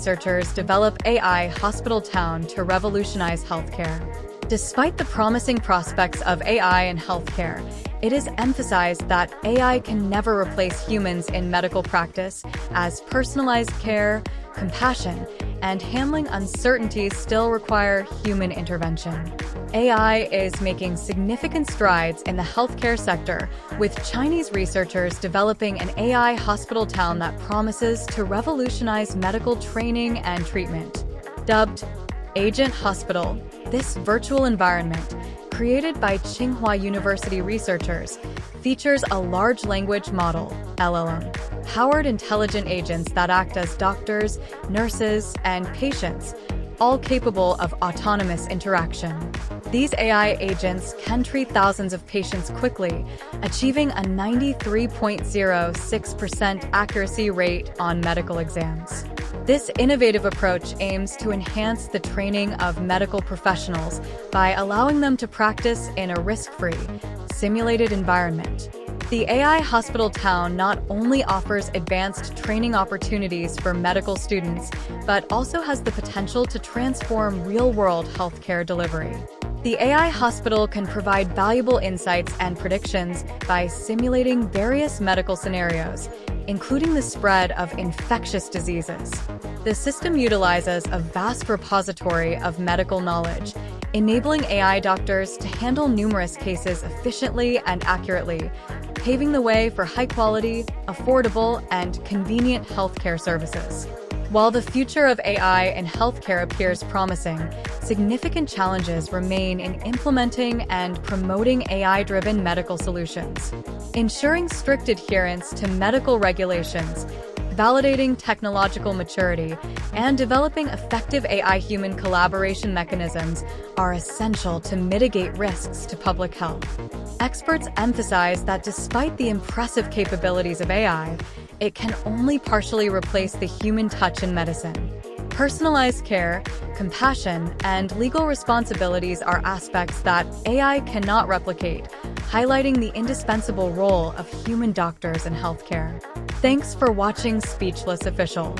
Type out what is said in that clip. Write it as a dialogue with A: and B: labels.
A: researchers develop AI hospital town to revolutionize healthcare. Despite the promising prospects of AI in healthcare, it is emphasized that AI can never replace humans in medical practice, as personalized care, compassion, and handling uncertainties still require human intervention. AI is making significant strides in the healthcare sector, with Chinese researchers developing an AI hospital town that promises to revolutionize medical training and treatment. Dubbed Agent Hospital, this virtual environment, created by Tsinghua University researchers, features a large language model, LLM, powered intelligent agents that act as doctors, nurses, and patients, all capable of autonomous interaction. These AI agents can treat thousands of patients quickly, achieving a 93.06% accuracy rate on medical exams. This innovative approach aims to enhance the training of medical professionals by allowing them to practice in a risk-free, simulated environment. The AI hospital town not only offers advanced training opportunities for medical students, but also has the potential to transform real-world healthcare delivery. The AI hospital can provide valuable insights and predictions by simulating various medical scenarios, including the spread of infectious diseases. The system utilizes a vast repository of medical knowledge, enabling AI doctors to handle numerous cases efficiently and accurately, paving the way for high-quality, affordable, and convenient healthcare services. While the future of AI in healthcare appears promising, significant challenges remain in implementing and promoting AI-driven medical solutions. Ensuring strict adherence to medical regulations, validating technological maturity, and developing effective AI-human collaboration mechanisms are essential to mitigate risks to public health. Experts emphasize that despite the impressive capabilities of AI, it can only partially replace the human touch in medicine. Personalized care, compassion, and legal responsibilities are aspects that AI cannot replicate, highlighting the indispensable role of human doctors in healthcare. Thanks for watching Speechless Official.